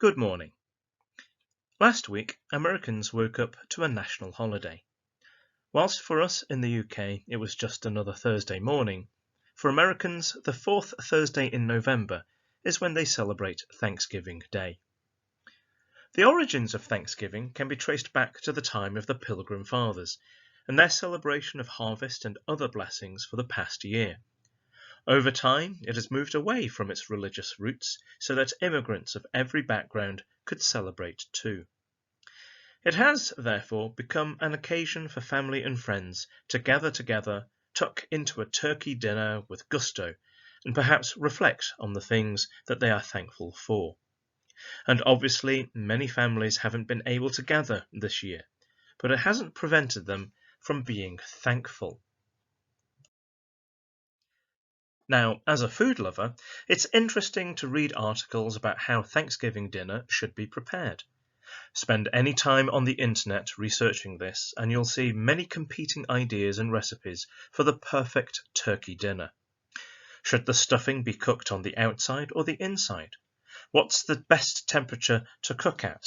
Good morning. Last week, Americans woke up to a national holiday. Whilst for us in the UK it was just another Thursday morning, for Americans the fourth Thursday in November is when they celebrate Thanksgiving Day. The origins of Thanksgiving can be traced back to the time of the Pilgrim Fathers and their celebration of harvest and other blessings for the past year. Over time, it has moved away from its religious roots so that immigrants of every background could celebrate too. It has, therefore, become an occasion for family and friends to gather together, tuck into a turkey dinner with gusto, and perhaps reflect on the things that they are thankful for. And obviously, many families haven't been able to gather this year, but it hasn't prevented them from being thankful. Now, as a food lover, it's interesting to read articles about how Thanksgiving dinner should be prepared. Spend any time on the internet researching this and you'll see many competing ideas and recipes for the perfect turkey dinner. Should the stuffing be cooked on the outside or the inside? What's the best temperature to cook at?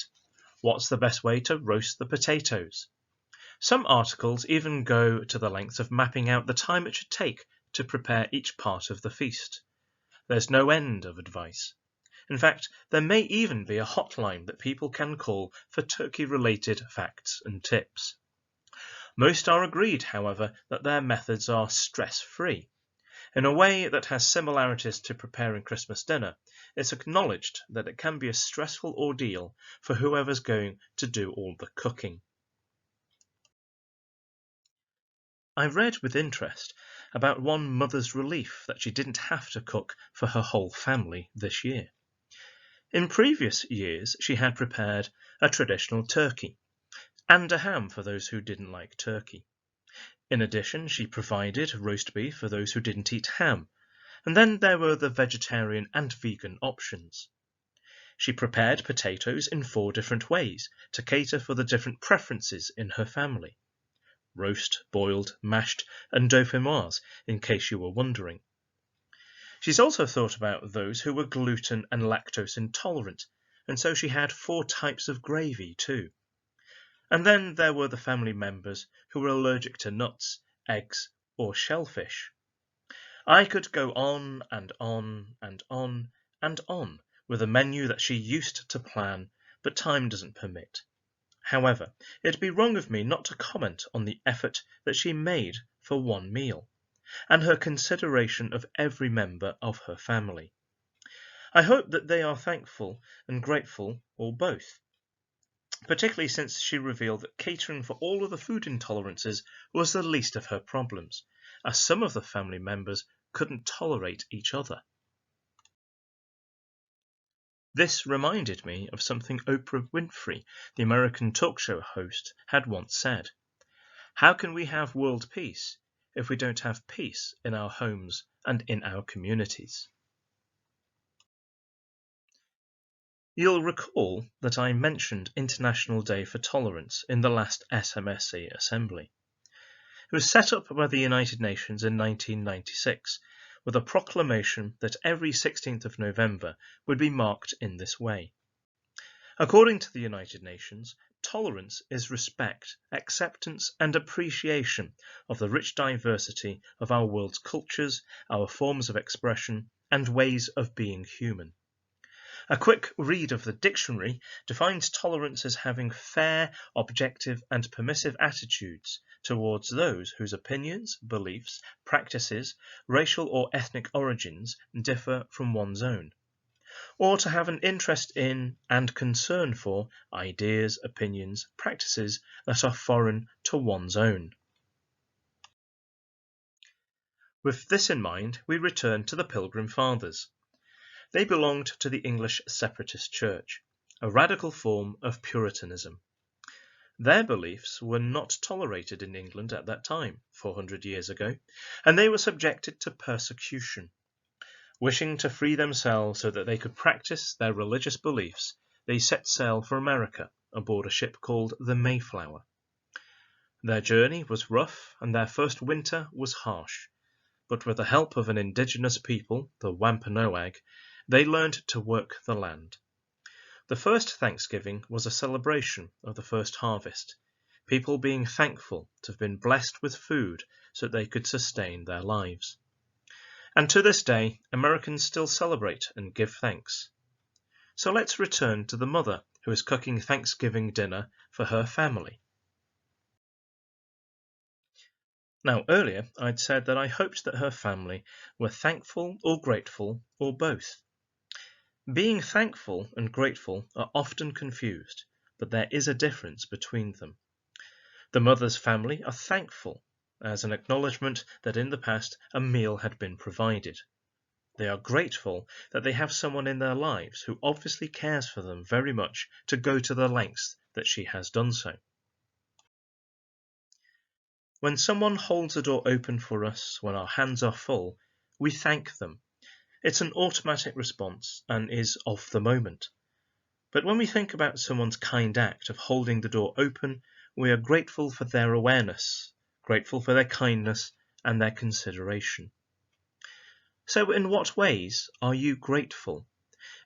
What's the best way to roast the potatoes? Some articles even go to the length of mapping out the time it should take to prepare each part of the feast. There's no end of advice. In fact, there may even be a hotline that people can call for turkey-related facts and tips. Most are agreed, however, that their methods are stress-free. In a way that has similarities to preparing Christmas dinner, it's acknowledged that it can be a stressful ordeal for whoever's going to do all the cooking. I read with interest about one mother's relief that she didn't have to cook for her whole family this year. In previous years, she had prepared a traditional turkey and a ham for those who didn't like turkey. In addition, she provided roast beef for those who didn't eat ham, and then there were the vegetarian and vegan options. She prepared potatoes in 4 different ways to cater for the different preferences in her family. Roast, boiled, mashed, and dauphinoise, in case you were wondering. She's also thought about those who were gluten and lactose intolerant, and so she had 4 types of gravy too. And then there were the family members who were allergic to nuts, eggs, or shellfish. I could go on and on and on and on with a menu that she used to plan, but time doesn't permit. However, it'd be wrong of me not to comment on the effort that she made for one meal, and her consideration of every member of her family. I hope that they are thankful and grateful, or both, particularly since she revealed that catering for all of the food intolerances was the least of her problems, as some of the family members couldn't tolerate each other. This reminded me of something Oprah Winfrey, the American talk show host, had once said. How can we have world peace if we don't have peace in our homes and in our communities? You'll recall that I mentioned International Day for Tolerance in the last SMSC Assembly. It was set up by the United Nations in 1996 with a proclamation that every 16th of November would be marked in this way. According to the United Nations, tolerance is respect, acceptance and appreciation of the rich diversity of our world's cultures, our forms of expression and ways of being human. A quick read of the dictionary defines tolerance as having fair, objective and permissive attitudes towards those whose opinions, beliefs, practices, racial or ethnic origins differ from one's own, or to have an interest in and concern for ideas, opinions, practices that are foreign to one's own. With this in mind, we return to the Pilgrim Fathers. They belonged to the English Separatist Church, a radical form of Puritanism. Their beliefs were not tolerated in England at that time, 400 years ago, and they were subjected to persecution. Wishing to free themselves so that they could practice their religious beliefs, they set sail for America aboard a ship called the Mayflower. Their journey was rough and their first winter was harsh, but with the help of an indigenous people, the Wampanoag, they learned to work the land. The first Thanksgiving was a celebration of the first harvest, people being thankful to have been blessed with food so that they could sustain their lives. And to this day, Americans still celebrate and give thanks. So let's return to the mother who is cooking Thanksgiving dinner for her family. Now, earlier I'd said that I hoped that her family were thankful or grateful or both. Being thankful and grateful are often confused, but there is a difference between them. The mother's family are thankful as an acknowledgement that in the past a meal had been provided. They are grateful that they have someone in their lives who obviously cares for them very much to go to the lengths that she has done so. When someone holds a door open for us when our hands are full, we thank them. It's an automatic response and is of the moment. But when we think about someone's kind act of holding the door open, we are grateful for their awareness, grateful for their kindness and their consideration. So in what ways are you grateful?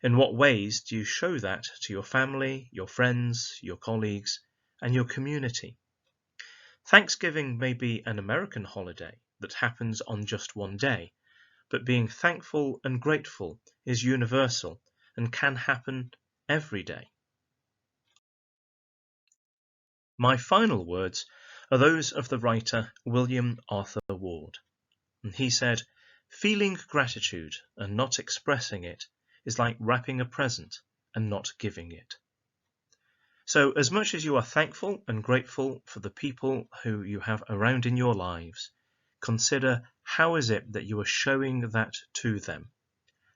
In what ways do you show that to your family, your friends, your colleagues, and your community? Thanksgiving may be an American holiday that happens on just one day, but being thankful and grateful is universal and can happen every day. My final words are those of the writer William Arthur Ward. And he said, "Feeling gratitude and not expressing it is like wrapping a present and not giving it." So as much as you are thankful and grateful for the people who you have around in your lives, consider how is it that you are showing that to them?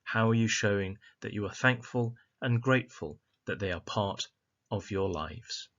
How are you showing that you are thankful and grateful that they are part of your lives?